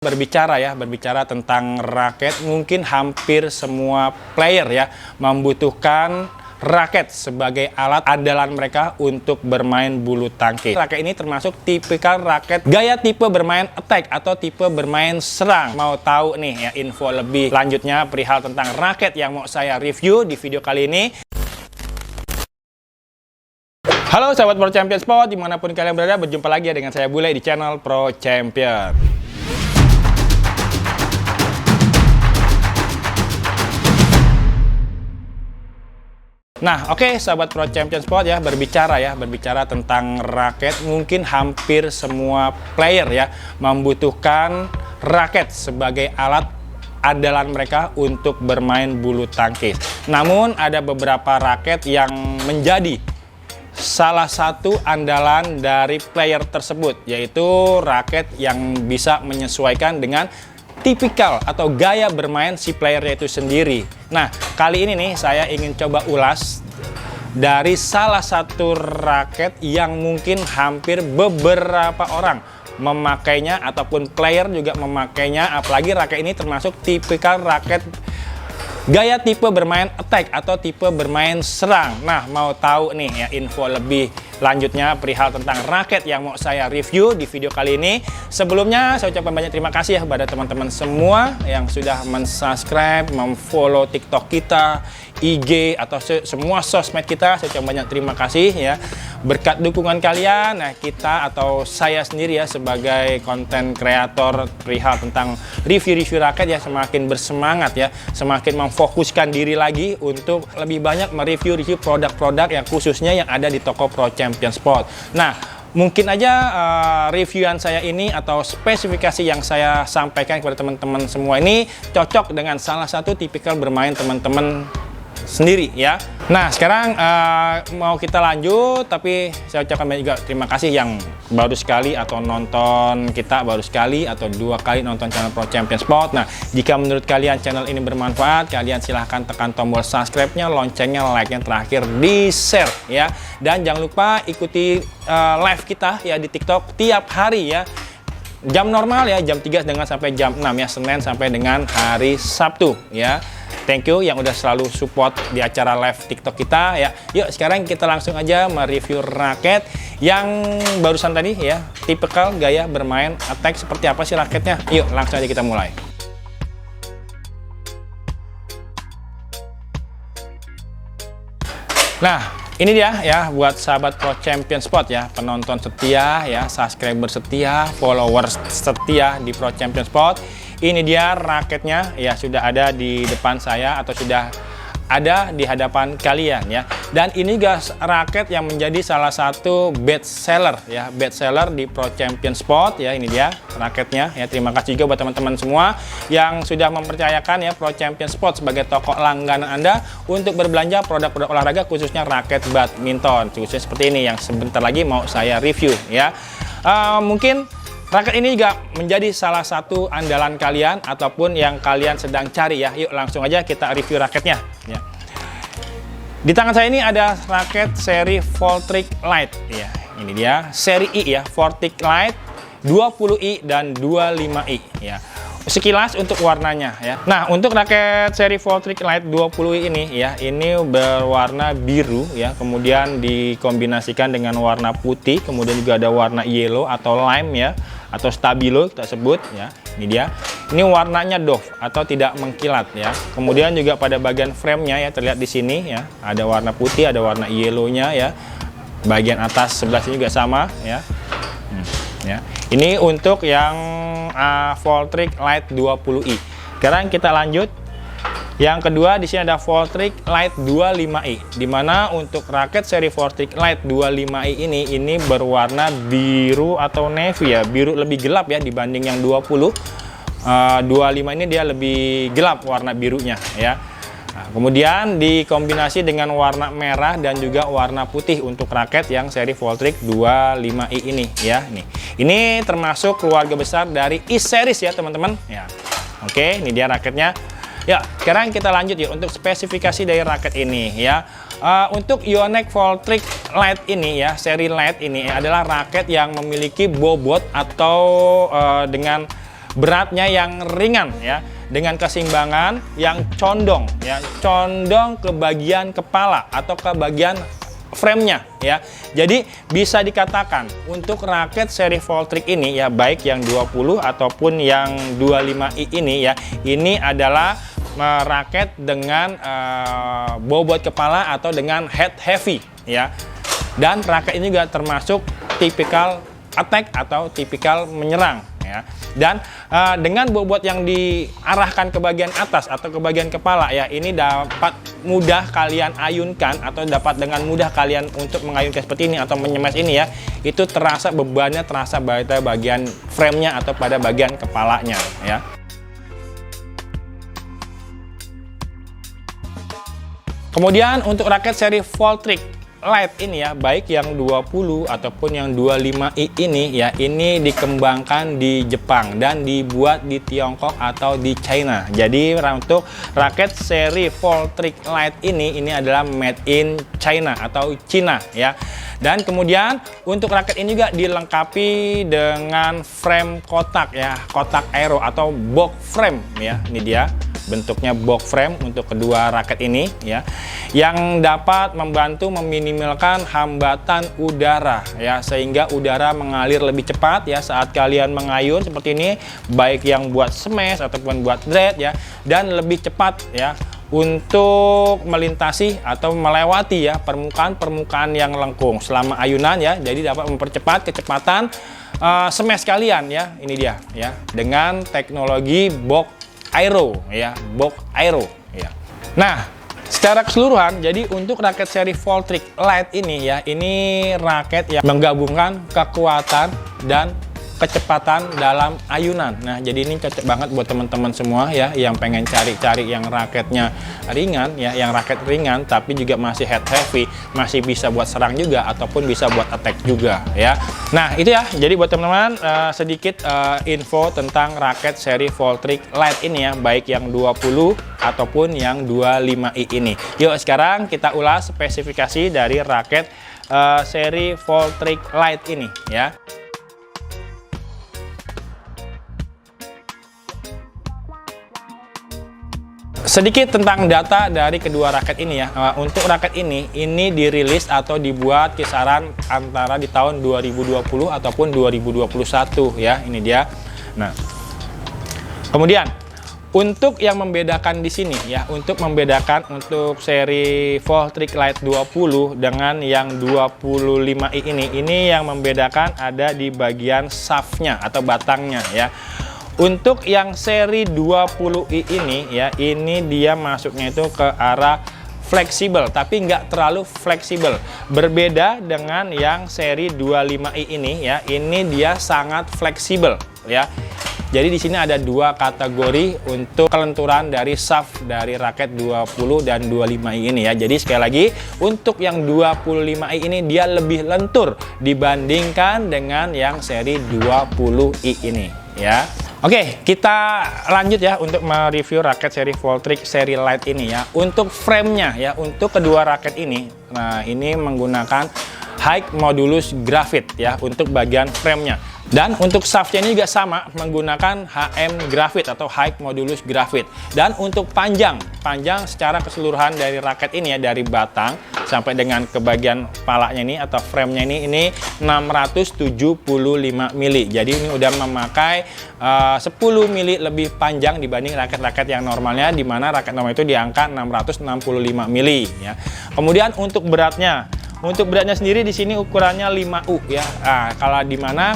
Berbicara tentang raket, mungkin hampir semua player ya membutuhkan raket sebagai alat andalan mereka untuk bermain bulu tangkis. Raket ini termasuk tipikal raket gaya tipe bermain attack atau tipe bermain serang. Mau tahu nih ya info lebih lanjutnya perihal tentang raket yang mau saya review di video kali ini? Halo sahabat Pro Champion Sport, dimanapun kalian berada, berjumpa lagi ya dengan saya Bule di channel Pro Champion. Nah, oke, sahabat Pro Champion Sport ya, berbicara tentang raket, mungkin hampir semua player ya membutuhkan raket sebagai alat andalan mereka untuk bermain bulu tangkis. Namun ada beberapa raket yang menjadi salah satu andalan dari player tersebut, yaitu raket yang bisa menyesuaikan dengan tipikal atau gaya bermain si playernya itu sendiri. Nah, kali ini nih saya ingin coba ulas dari salah satu raket yang mungkin hampir beberapa orang memakainya ataupun player juga memakainya, apalagi raket ini termasuk tipikal raket gaya tipe bermain attack atau tipe bermain serang. Nah, mau tahu nih ya info lebih lanjutnya perihal tentang raket yang mau saya review di video kali ini. Sebelumnya saya ucapkan banyak terima kasih ya kepada teman-teman semua yang sudah mensubscribe, memfollow TikTok kita, IG atau semua sosmed kita. Saya ucapkan banyak terima kasih ya. Berkat dukungan kalian, nah kita atau saya sendiri ya sebagai konten kreator perihal tentang review-review raket ya semakin bersemangat ya, semakin memfokuskan diri lagi untuk lebih banyak mereview produk-produk yang khususnya yang ada di toko Pro Champion Sport. Nah, mungkin aja reviewan saya ini atau spesifikasi yang saya sampaikan kepada teman-teman semua ini cocok dengan salah satu tipikal bermain teman-teman sendiri ya. Nah, sekarang mau kita lanjut, tapi saya ucapkan juga terima kasih yang baru sekali atau nonton kita baru sekali atau dua kali nonton channel Pro Champion Sport. Nah, jika menurut kalian channel ini bermanfaat, kalian silahkan tekan tombol subscribe-nya, loncengnya, like-nya, terakhir di share ya. Dan jangan lupa ikuti live kita ya di TikTok tiap hari ya. Jam normal ya, jam 3 dengan sampai jam 6 ya, Senin sampai dengan hari Sabtu ya. Thank you yang udah selalu support di acara live TikTok kita ya. Yuk sekarang kita langsung aja mereview raket yang barusan tadi ya, tipikal gaya bermain attack. Seperti apa sih raketnya? Yuk langsung aja kita mulai. Nah, ini dia ya buat sahabat Pro Champion Sport ya, penonton setia ya, subscriber setia, followers setia di Pro Champion Sport. Ini dia raketnya ya, sudah ada di depan saya atau sudah ada di hadapan kalian ya. Dan ini guys raket yang menjadi salah satu best seller ya, best seller di Pro Champion Sport ya. Ini dia raketnya ya. Terima kasih juga buat teman-teman semua yang sudah mempercayakan ya Pro Champion Sport sebagai toko langganan Anda untuk berbelanja produk-produk olahraga khususnya raket badminton. Khususnya seperti ini yang sebentar lagi mau saya review ya. Mungkin raket ini juga menjadi salah satu andalan kalian ataupun yang kalian sedang cari ya. Yuk langsung aja kita review raketnya ya. Di tangan saya ini ada raket seri Voltric Lite ya. Ini dia seri I ya, Voltric Lite 20i dan 25i ya. Sekilas untuk warnanya ya. Nah, untuk raket seri Voltric Lite 20i ini ya, ini berwarna biru ya, kemudian dikombinasikan dengan warna putih, kemudian juga ada warna yellow atau lime ya, atau stabilo kita sebut ya. Ini dia. Ini warnanya doff atau tidak mengkilat ya. Kemudian juga pada bagian frame-nya ya terlihat di sini ya, ada warna putih, ada warna yellow-nya ya. Bagian atas sebelah sini juga sama ya. Ya. Ini untuk yang Voltric Lite 20i. Sekarang kita lanjut. Yang kedua di sini ada Voltric Lite 25i. Dimana untuk raket seri Voltric Lite 25i ini berwarna biru atau navy ya, biru lebih gelap ya dibanding yang 20. 25 ini dia lebih gelap warna birunya ya. Nah, kemudian dikombinasi dengan warna merah dan juga warna putih untuk raket yang seri Voltric 25i ini ya. Ini termasuk keluarga besar dari E-Series ya teman-teman ya. Oke, ini dia raketnya. Ya, sekarang kita lanjut ya untuk spesifikasi dari raket ini ya. Untuk Yonex Voltric Lite ini ya, seri Lite ini adalah raket yang memiliki bobot atau dengan beratnya yang ringan ya, dengan keseimbangan yang condong ya, condong ke bagian kepala atau ke bagian frame-nya ya. Jadi bisa dikatakan untuk raket seri Voltric ini ya, baik yang 20 ataupun yang 25i ini ya, ini adalah raket dengan bobot kepala atau dengan head heavy ya. Dan raket ini juga termasuk tipikal attack atau tipikal menyerang ya. Dan dengan bobot yang diarahkan ke bagian atas atau ke bagian kepala ya, ini dapat mudah kalian ayunkan atau dapat dengan mudah kalian untuk mengayunkan seperti ini atau menyemes ini ya. Itu terasa bebannya terasa pada bagian frame-nya atau pada bagian kepalanya ya. Kemudian untuk raket seri Voltric Lite ini ya, baik yang 20 ataupun yang 25i ini ya, ini dikembangkan di Jepang dan dibuat di Tiongkok atau di China. Jadi untuk raket seri Voltric Lite ini adalah made in China atau Cina ya. Dan kemudian untuk raket ini juga dilengkapi dengan frame kotak ya, kotak aero atau box frame ya. Ini dia bentuknya box frame untuk kedua raket ini ya, yang dapat membantu meminimalkan hambatan udara ya, sehingga udara mengalir lebih cepat ya saat kalian mengayun seperti ini, baik yang buat smash ataupun buat dread ya, dan lebih cepat ya untuk melintasi atau melewati ya permukaan yang lengkung selama ayunan ya. Jadi dapat mempercepat kecepatan smash kalian ya. Ini dia ya, dengan teknologi box aero ya, box aero ya. Nah, secara keseluruhan jadi untuk raket seri Voltric Lite ini ya, ini raket yang menggabungkan kekuatan dan kecepatan dalam ayunan. Nah, jadi ini cocok banget buat teman-teman semua ya yang pengen cari-cari yang raketnya ringan ya, yang raket ringan tapi juga masih head heavy, masih bisa buat serang juga ataupun bisa buat attack juga ya. Nah, itu ya. Jadi buat teman-teman sedikit info tentang raket seri Voltric Lite ini ya, baik yang 20 ataupun yang 25i ini. Yuk sekarang kita ulas spesifikasi dari raket seri Voltric Lite ini ya. Sedikit tentang data dari kedua raket ini ya. Untuk raket ini dirilis atau dibuat kisaran antara di tahun 2020 ataupun 2021 ya. Ini dia. Nah, kemudian untuk yang membedakan di sini ya, untuk membedakan untuk seri Voltric Lite 20 dengan yang 25i ini yang membedakan ada di bagian shaftnya atau batangnya ya. Untuk yang seri 20i ini ya, ini dia masuknya itu ke arah fleksibel tapi nggak terlalu fleksibel. Berbeda dengan yang seri 25i ini ya, ini dia sangat fleksibel ya. Jadi di sini ada dua kategori untuk kelenturan dari shaft dari raket 20 dan 25i ini ya. Jadi sekali lagi untuk yang 25i ini dia lebih lentur dibandingkan dengan yang seri 20i ini ya. Oke, kita lanjut ya untuk mereview raket seri Voltric seri Lite ini ya. Untuk frame-nya ya, untuk kedua raket ini, nah ini menggunakan high modulus graphite ya untuk bagian frame-nya. Dan untuk shaft-nya ini juga sama, menggunakan HM graphite atau high modulus graphite. Dan untuk panjang secara keseluruhan dari raket ini ya, dari batang sampai dengan ke bagian kepalanya ini atau frame-nya ini 675 mili. Jadi ini udah memakai 10 mili lebih panjang dibanding raket-raket yang normalnya, di mana raket normal itu di angka 665 mili ya. Kemudian untuk beratnya sendiri di sini ukurannya 5U ya. Nah,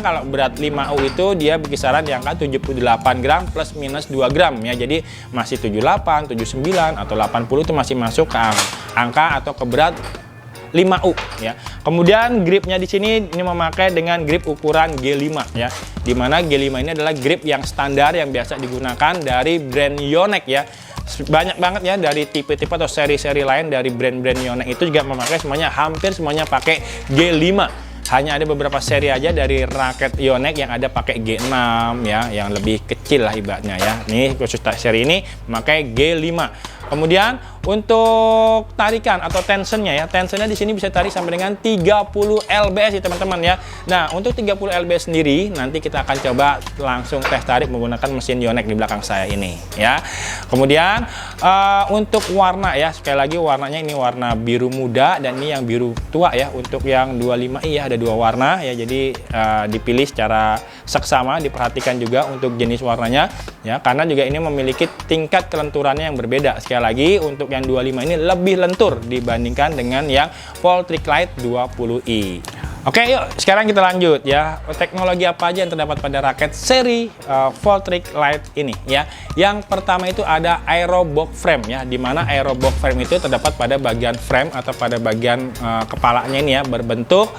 kalau berat 5U itu dia berkisaran di angka 78 gram plus minus 2 gram ya. Jadi masih 78, 79 atau 80 itu masih masuk ke angka atau ke berat 5U ya. Kemudian gripnya di sini ini memakai dengan grip ukuran G5 ya. Dimana G5 ini adalah grip yang standar yang biasa digunakan dari brand Yonex ya. Banyak banget ya dari tipe-tipe atau seri-seri lain dari brand-brand Yonex itu juga memakai hampir semuanya pakai G5. Hanya ada beberapa seri aja dari raket Yonex yang ada pakai G6 ya, yang lebih kecil lah ibaratnya ya. Ini khusus seri ini memakai G5. Kemudian Untuk tarikan atau tensionnya ya, tensionnya di sini bisa tarik sampai dengan 30 lbs ya teman-teman ya. Nah, untuk 30 lbs sendiri nanti kita akan coba langsung tes tarik menggunakan mesin Yonex di belakang saya ini ya. Kemudian untuk warna ya, sekali lagi warnanya ini warna biru muda dan ini yang biru tua ya. Untuk yang 25i ya ada dua warna ya, jadi dipilih secara seksama, diperhatikan juga untuk jenis warnanya ya, karena juga ini memiliki tingkat kelenturannya yang berbeda. Sekali lagi untuk yang 25 ini lebih lentur dibandingkan dengan yang Voltric Lite 20i. Oke, yuk sekarang kita lanjut ya. Teknologi apa aja yang terdapat pada raket seri Voltric Lite ini ya. Yang pertama itu ada aero box frame ya, dimana aero box frame itu terdapat pada bagian frame atau pada bagian kepalanya ini ya, berbentuk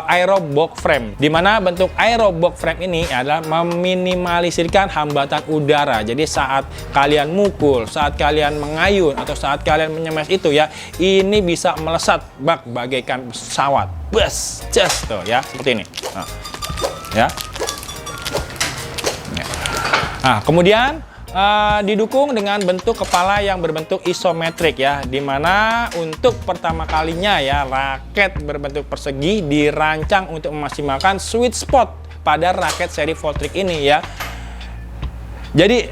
aero box frame. Dimana bentuk aero box frame ini adalah meminimalisirkan hambatan udara. Jadi saat kalian mukul, saat kalian mengayun atau saat kalian menyemes itu ya, ini bisa melesat bak bagaikan pesawat. Bus, just tuh ya, seperti ini. Nah, ya. Nah, kemudian didukung dengan bentuk kepala yang berbentuk isometrik ya, dimana untuk pertama kalinya ya raket berbentuk persegi dirancang untuk memaksimalkan sweet spot pada raket seri Voltric ini ya. Jadi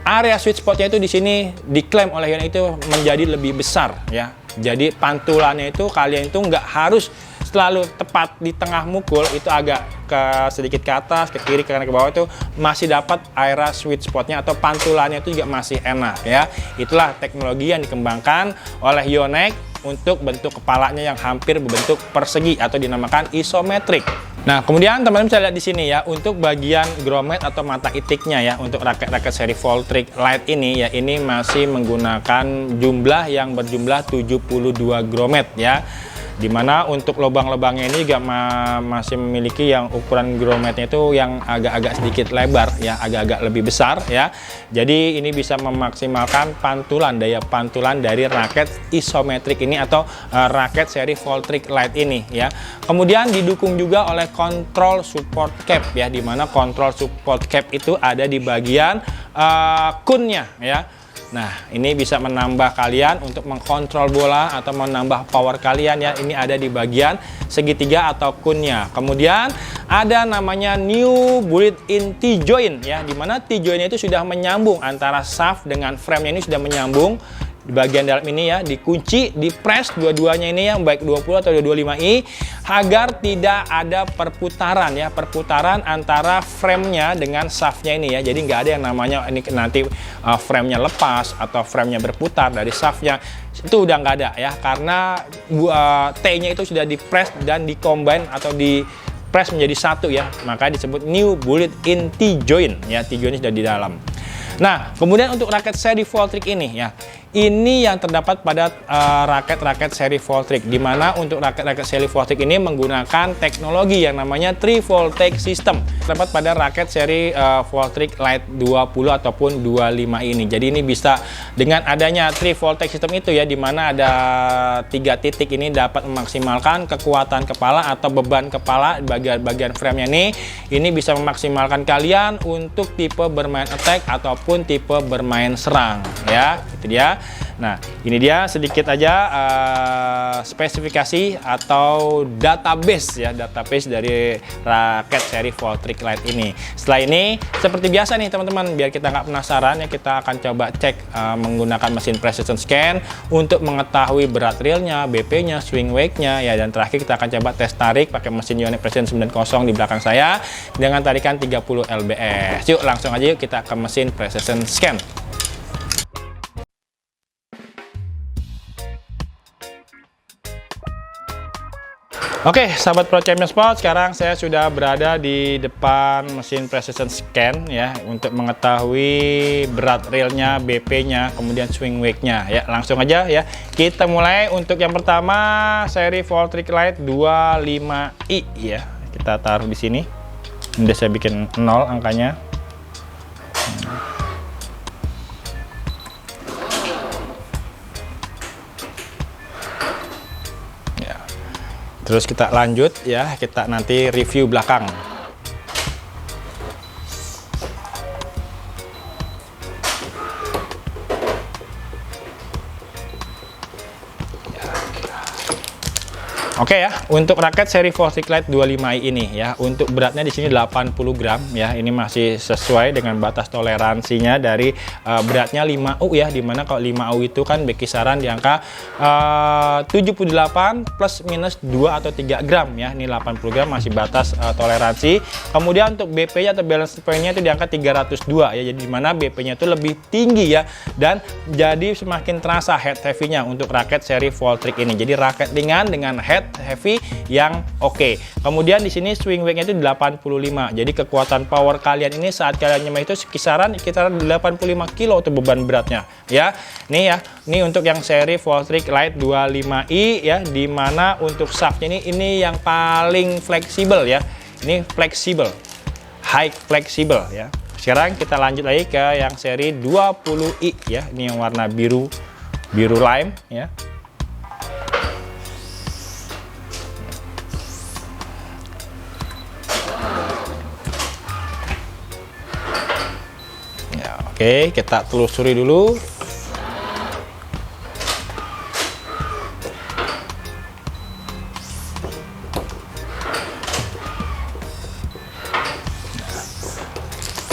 area sweet spotnya itu di sini diklaim oleh Yonex itu menjadi lebih besar ya. Jadi pantulannya itu kalian itu nggak harus selalu tepat di tengah mukul, itu agak sedikit ke atas, ke kiri, ke kanan, ke bawah, itu masih dapat area sweet spotnya atau pantulannya itu juga masih enak ya. Itulah teknologi yang dikembangkan oleh Yonex untuk bentuk kepalanya yang hampir berbentuk persegi atau dinamakan isometrik. Nah, kemudian teman-teman bisa lihat di sini ya, untuk bagian grommet atau mata itiknya ya, untuk raket-raket seri Voltric Lite ini ya, ini masih menggunakan jumlah yang berjumlah 72 grommet ya. Dimana untuk lubang-lubangnya ini juga masih memiliki yang ukuran grommetnya itu yang agak-agak sedikit lebar ya, agak-agak lebih besar ya. Jadi ini bisa memaksimalkan pantulan, daya pantulan dari raket isometrik ini atau raket seri Voltric Lite ini ya. Kemudian didukung juga oleh control support cap ya, dimana control support cap itu ada di bagian kunnya ya. Nah, ini bisa menambah kalian untuk mengkontrol bola atau menambah power kalian ya. Ini ada di bagian segitiga atau kunnya. Kemudian ada namanya new built-in T-joint ya, dimana T-jointnya itu sudah menyambung antara shaft dengan frame-nya, ini sudah menyambung di bagian dalam ini ya, dikunci, dipres dua-duanya ini yang baik 20 atau 25i, agar tidak ada perputaran ya, perputaran antara frame-nya dengan shaft-nya ini ya. Jadi nggak ada yang namanya ini nanti frame-nya lepas atau frame-nya berputar dari shaft-nya, itu udah nggak ada ya, karena T-nya itu sudah dipres dan dikombine atau di press menjadi satu ya, maka disebut new built-in T-joint ya. T-joint sudah di dalam. Nah, kemudian untuk raket seri Voltric ini ya, ini yang terdapat pada raket-raket seri Voltric, di mana untuk raket-raket seri Voltric ini menggunakan teknologi yang namanya 3 voltage system, terdapat pada raket seri Voltric Lite 20 ataupun 25 ini. Jadi ini bisa dengan adanya 3 voltage system itu ya, di mana ada 3 titik ini dapat memaksimalkan kekuatan kepala atau beban kepala bagian frame-nya ini bisa memaksimalkan kalian untuk tipe bermain attack ataupun tipe bermain serang ya. Itu dia. Nah, ini dia sedikit aja spesifikasi atau database ya, database dari raket seri Voltric Lite ini. Setelah ini, seperti biasa nih teman-teman, biar kita nggak penasaran ya, kita akan coba cek menggunakan mesin precision scan untuk mengetahui berat realnya, BP-nya, swing weight-nya ya, dan terakhir kita akan coba tes tarik pakai mesin Yonex Precision 90 di belakang saya dengan tarikan 30 lbs. Yuk langsung aja yuk kita ke mesin precision scan. Oke, sahabat Pro Champion Sport, sekarang saya sudah berada di depan mesin precision scan ya, untuk mengetahui berat realnya, BP-nya, kemudian swing weight-nya ya. Langsung aja ya, kita mulai. Untuk yang pertama seri Voltric Lite 25i ya, kita taruh di sini. Udah saya bikin 0 angkanya. Terus kita lanjut ya, kita nanti review belakang. Oke ya, untuk raket seri Voltric Lite 25i ini ya, untuk beratnya di sini 80 gram ya. Ini masih sesuai dengan batas toleransinya dari beratnya 5U ya, dimana kalau 5U itu kan berkisaran di angka 78 plus minus 2 atau 3 gram ya. Ini 80 gram masih batas toleransi. Kemudian untuk BP-nya atau balance point-nya itu di angka 302 ya. Jadi dimana BP-nya itu lebih tinggi ya, dan jadi semakin terasa head heavy-nya untuk raket seri Voltric ini. Jadi raket ringan dengan head heavy yang oke. Kemudian di sini swing weight-nya itu 85. Jadi kekuatan power kalian ini saat kalian nyemai itu sekitar 85 kilo untuk beban beratnya ya. Nih ya, ini untuk yang seri Voltric Lite 25i ya, dimana untuk shaftnya ini yang paling fleksibel ya. Ini fleksibel, high fleksibel ya. Sekarang kita lanjut lagi ke yang seri 20i ya. Ini yang warna biru lime ya. Oke, kita telusuri dulu.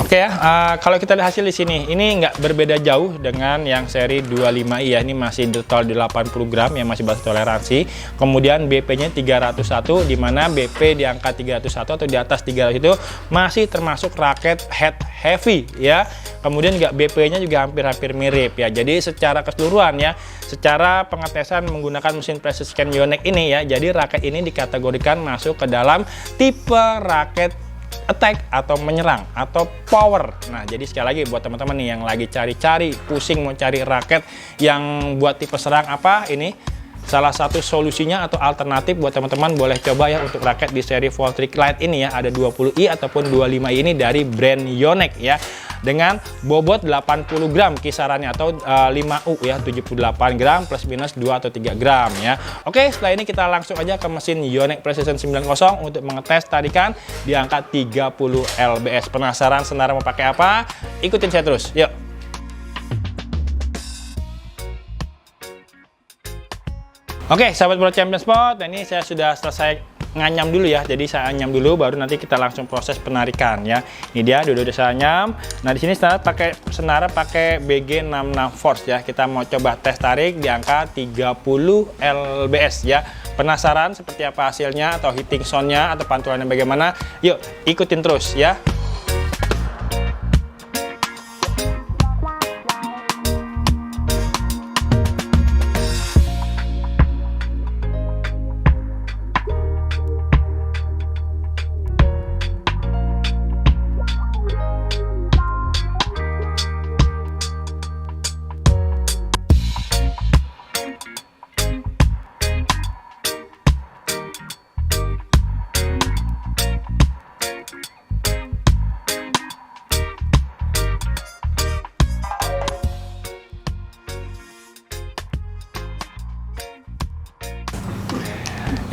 Oke ya, kalau kita lihat hasil di sini, ini nggak berbeda jauh dengan yang seri 25i ya. Ini masih total di 80 gram yang masih batas toleransi. Kemudian BP-nya 301, di mana BP di angka 301 atau di atas 300 itu masih termasuk raket head heavy ya. Kemudian juga BP-nya juga hampir-hampir mirip ya. Jadi secara keseluruhan ya, secara pengetesan menggunakan mesin precision Yonex ini ya, jadi raket ini dikategorikan masuk ke dalam tipe raket attack atau menyerang atau power. Nah, jadi sekali lagi buat teman-teman nih yang lagi cari-cari, pusing mau cari raket yang buat tipe serang apa, ini salah satu solusinya atau alternatif buat teman-teman boleh coba ya untuk raket di seri Voltric Lite ini ya. Ada 20i ataupun 25i ini dari brand Yonex ya, dengan bobot 80 gram kisarannya atau 5U ya, 78 gram plus minus 2 atau 3 gram ya. Oke, setelah ini kita langsung aja ke mesin Yonex Precision 90 untuk mengetes tarikan di angka 30 lbs. Penasaran senar mau pakai apa? Ikutin saya terus, yuk. Oke, sahabat Pro Champion Sport, nah ini saya sudah selesai nganyam dulu ya. Jadi saya anyam dulu, baru nanti kita langsung proses penarikan ya. Ini dia, udah saya anyam. Nah di sini senar pakai BG66 Force ya. Kita mau coba tes tarik di angka 30 lbs ya. Penasaran seperti apa hasilnya atau hitting sound-nya atau pantulannya bagaimana? Yuk ikutin terus ya.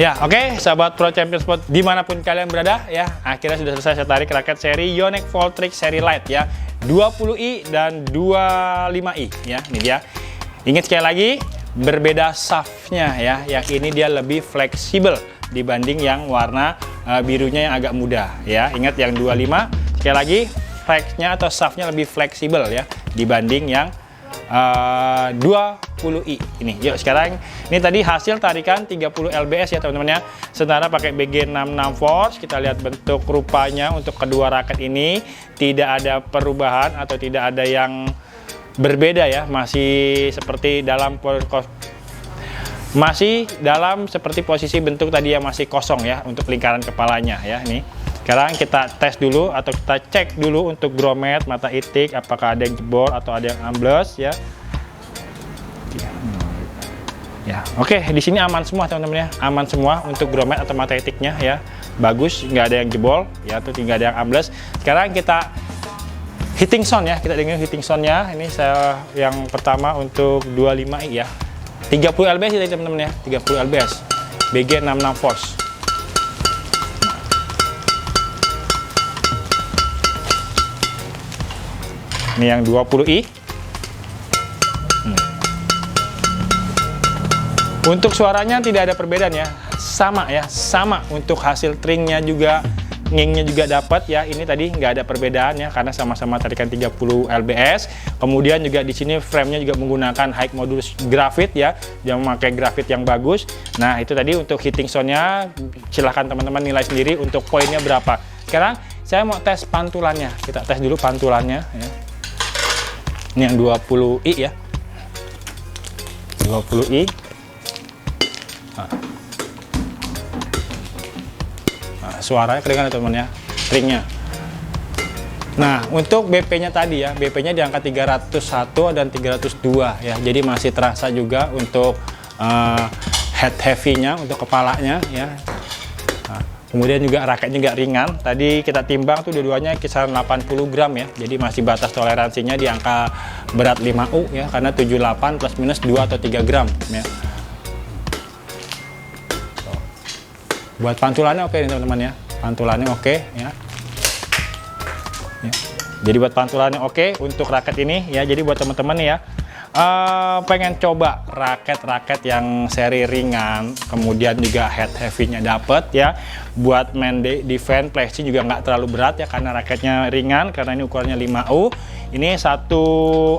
Ya, oke, sahabat Pro Champion Sport dimanapun kalian berada ya, akhirnya sudah selesai saya tarik raket seri Yonex Voltric seri Lite ya, 20i dan 25i ya. Ini dia. Ingat sekali lagi, berbeda shaftnya ya. Yang ini dia lebih fleksibel dibanding yang warna birunya yang agak muda ya. Ingat yang 25 sekali lagi, flexnya atau shaftnya lebih fleksibel ya dibanding yang 20i ini. Yuk sekarang ini tadi hasil tarikan 30 lbs ya teman-teman ya. Sementara pakai BG66 Force, kita lihat bentuk rupanya untuk kedua raket ini tidak ada perubahan atau tidak ada yang berbeda ya. Masih seperti dalam seperti posisi bentuk tadi yang masih kosong ya untuk lingkaran kepalanya ya. Nih sekarang kita tes dulu atau kita cek dulu untuk grommet, mata itik, apakah ada yang jebol atau ada yang ambles ya. Ya, oke, di sini aman semua teman-teman ya, aman semua untuk grommet atau mata itiknya ya, bagus, nggak ada yang jebol ya, atau nggak ada yang ambles. Sekarang kita hitting sound ya, kita dengerin hitting soundnya. Ini saya yang pertama untuk 25i ya, 30 lbs ya teman-teman ya, 30 lbs, BG66 Force. Ini yang 20i. Untuk suaranya tidak ada perbedaan ya. sama ya, sama untuk hasil tringnya juga, ngingnya juga dapat ya. Ini tadi nggak ada perbedaan ya, karena sama-sama tarikan 30 lbs. Kemudian juga di sini frame-nya juga menggunakan high modulus grafit ya, yang memakai grafit yang bagus. Nah itu tadi untuk hitting sound-nya, silahkan teman-teman nilai sendiri untuk poinnya berapa. Sekarang saya mau tes pantulannya, kita tes dulu pantulannya ya. Ini yang 20i ya, 20i. Nah, suaranya kedengaran teman-teman ya, stringnya. Nah untuk BP-nya tadi ya, BP-nya di angka 301 dan 302 ya, jadi masih terasa juga untuk head heavy-nya, untuk kepalanya ya. Kemudian juga raketnya juga ringan. Tadi kita timbang tuh dua-duanya kisaran 80 gram ya. Jadi masih batas toleransinya di angka berat 5U ya, karena 78 plus minus 2 atau 3 gram ya. Buat pantulannya oke nih teman-teman ya. Pantulannya oke ya. Jadi buat pantulannya oke untuk raket ini ya. Jadi buat teman-teman nih ya, pengen coba raket-raket yang seri ringan, kemudian juga head heavy-nya dapet ya, buat main defense flexing juga nggak terlalu berat ya, karena raketnya ringan, karena ini ukurannya 5U. Ini satu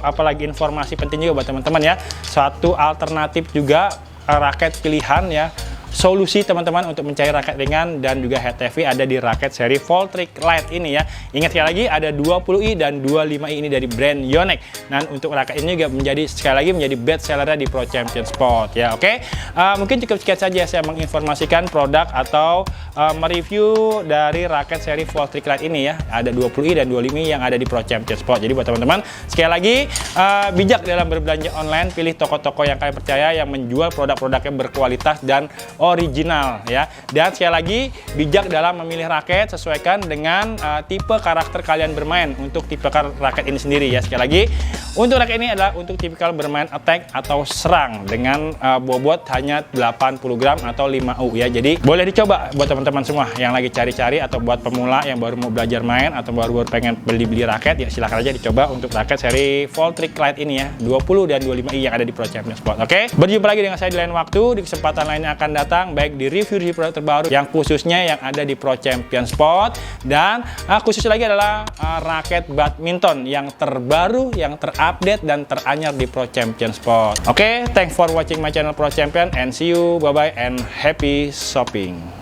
apalagi informasi penting juga buat teman-teman ya, satu alternatif juga raket pilihan ya, solusi teman-teman untuk mencari raket ringan dan juga head heavy ada di raket seri Voltric Lite ini ya. Ingat sekali lagi ada 20i dan 25i ini dari brand Yonex. Dan untuk raket ini juga menjadi sekali lagi menjadi best sellernya di Pro Champion Sport ya. Oke. Mungkin cukup sekian saja saya menginformasikan produk atau mereview dari raket seri Voltric Lite ini ya. Ada 20i dan 25i yang ada di Pro Champion Sport. Jadi buat teman-teman sekali lagi bijak dalam berbelanja online, pilih toko-toko yang kalian percaya yang menjual produk-produknya berkualitas dan original ya. Dan sekali lagi bijak dalam memilih raket, sesuaikan dengan tipe karakter kalian bermain untuk tipe raket ini sendiri ya. Sekali lagi untuk raket ini adalah untuk tipikal bermain attack atau serang dengan bobot hanya 80 gram atau 5U ya. Jadi boleh dicoba buat teman-teman semua yang lagi cari-cari atau buat pemula yang baru mau belajar main atau baru pengen beli raket ya, silahkan aja dicoba untuk raket seri Voltric Lite ini ya, 20 dan 25i yang ada di Pro Champion Sport. Oke, berjumpa lagi dengan saya di lain waktu, di kesempatan lainnya akan datang, baik di review produk terbaru yang khususnya yang ada di Pro Champion Sport, dan khusus lagi adalah raket badminton yang terbaru, yang terupdate dan teranyar di Pro Champion Sport. Oke, thanks for watching my channel Pro Champion and see you, bye bye and happy shopping.